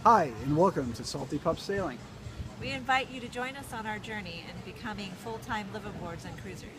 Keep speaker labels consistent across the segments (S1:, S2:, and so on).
S1: Hi, and welcome to Salty Pup Sailing.
S2: We invite you to join us on our journey in becoming full-time liveaboards and cruisers.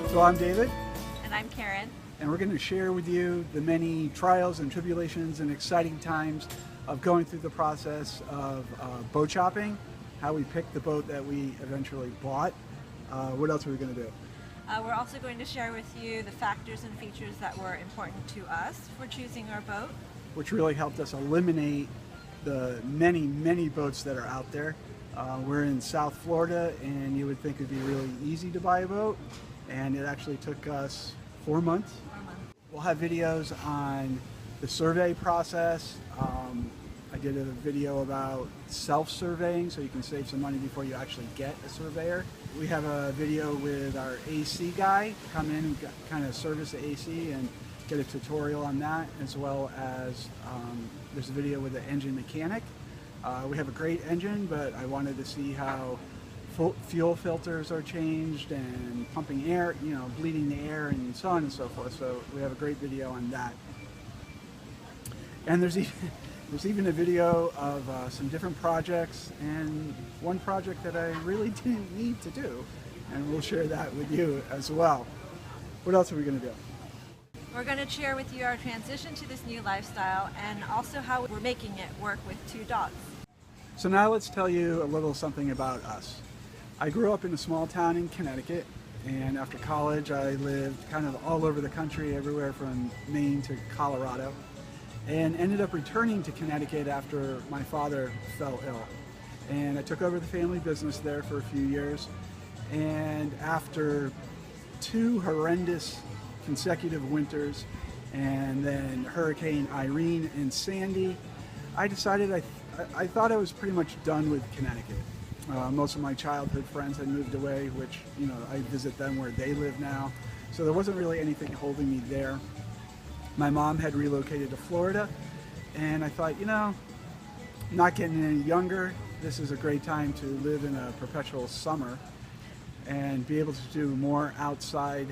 S1: So I'm David,
S2: And I'm Karen.
S1: and we're going to share with you the many trials and tribulations and exciting times of going through the process of boat shopping, how we picked the boat that we eventually bought. What else are we going to do?
S2: We're also going to share with you the factors and features that were important to us for choosing our boat.
S1: Which really helped us eliminate the many boats that are out there. We're in South Florida, and you would think it'd be really easy to buy a boat, and it actually took us 4 months. We'll have videos on the survey process. I did a video about self-surveying, so you can save some money before you actually get a surveyor. We have a video with our AC guy come in and kind of service the AC and get a tutorial on that, as well as there's a video with the engine mechanic. We have a great engine, but I wanted to see how fuel filters are changed and pumping air, bleeding the air and so on and so forth. So we have a great video on that. And there's even a video of some different projects, and one project that I really didn't need to do, and we'll share that with you as well. What else are we going to do?
S2: We're going to share with you our transition to this new lifestyle and also how we're making it work with 2 dogs.
S1: So now let's tell you a little something about us. I grew up in a small town in Connecticut, and after college I lived kind of all over the country, everywhere from Maine to Colorado, and ended up returning to Connecticut after my father fell ill. And I took over the family business there for a few years, and after 2 horrendous consecutive winters and then Hurricane Irene and Sandy, I decided I thought I was pretty much done with Connecticut. Most of my childhood friends had moved away, which, I visit them where they live now. So there wasn't really anything holding me there. My mom had relocated to Florida, and I thought, not getting any younger, this is a great time to live in a perpetual summer and be able to do more outside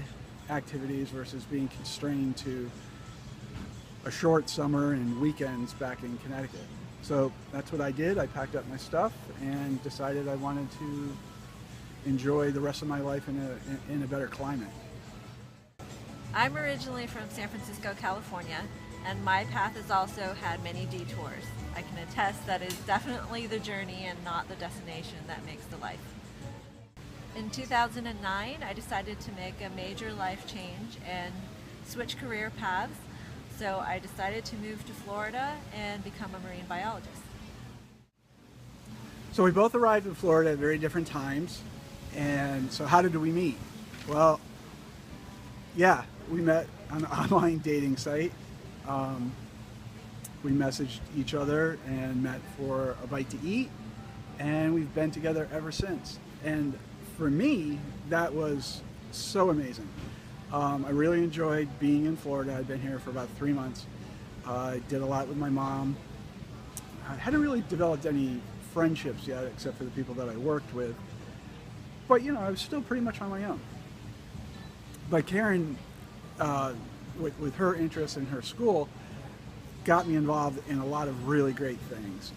S1: activities versus being constrained to a short summer and weekends back in Connecticut. So that's what I did. I packed up my stuff and decided I wanted to enjoy the rest of my life in a better climate.
S2: I'm originally from San Francisco, California, and my path has also had many detours. I can attest that it's definitely the journey and not the destination that makes the life. In 2009, I decided to make a major life change and switch career paths. So I decided to move to Florida and become a marine biologist.
S1: So we both arrived in Florida at very different times. And so how did we meet? Well, we met on an online dating site. We messaged each other and met for a bite to eat, and we've been together ever since. And for me, that was so amazing. I really enjoyed being in Florida. I'd been here for about 3 months. I did a lot with my mom. I hadn't really developed any friendships yet, except for the people that I worked with. But, I was still pretty much on my own. But Karen, with her interest in her school, got me involved in a lot of really great things.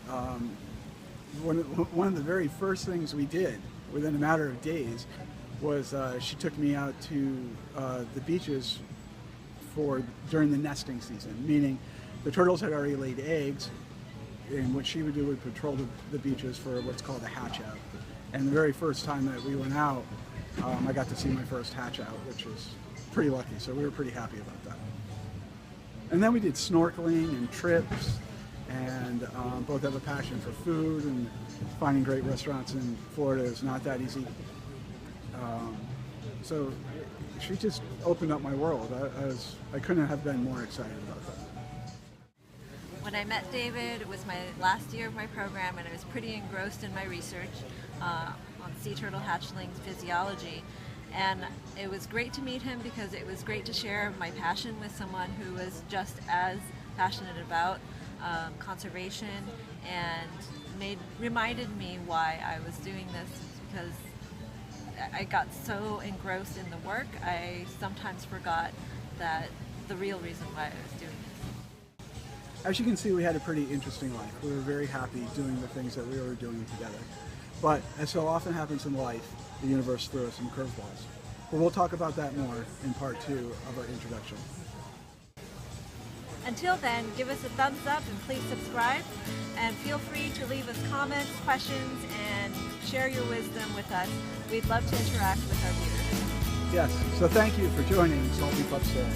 S1: One of the very first things we did within a matter of days was she took me out to the beaches during the nesting season, meaning the turtles had already laid eggs, and what she would do would patrol the beaches for what's called a hatch out. And the very first time that we went out, I got to see my first hatch out, which was pretty lucky, so we were pretty happy about that. And then we did snorkeling and trips, and both have a passion for food, and finding great restaurants in Florida is not that easy. So she just opened up my world. I couldn't have been more excited about that.
S2: When I met David, it was my last year of my program, and I was pretty engrossed in my research on sea turtle hatchlings physiology. And it was great to meet him because it was great to share my passion with someone who was just as passionate about conservation, and reminded me why I was doing this, because I got so engrossed in the work I sometimes forgot that the real reason why I was doing this.
S1: As you can see, we had a pretty interesting life. We were very happy doing the things that we were doing together. But as so often happens in life, the universe threw us some curveballs. But we'll talk about that more in part 2 of our introduction.
S2: Until then, give us a thumbs up and please subscribe, and feel free to leave us comments, questions, and share your wisdom with us. We'd love to interact with our viewers.
S1: Yes, so thank you for joining Salty Pup Story.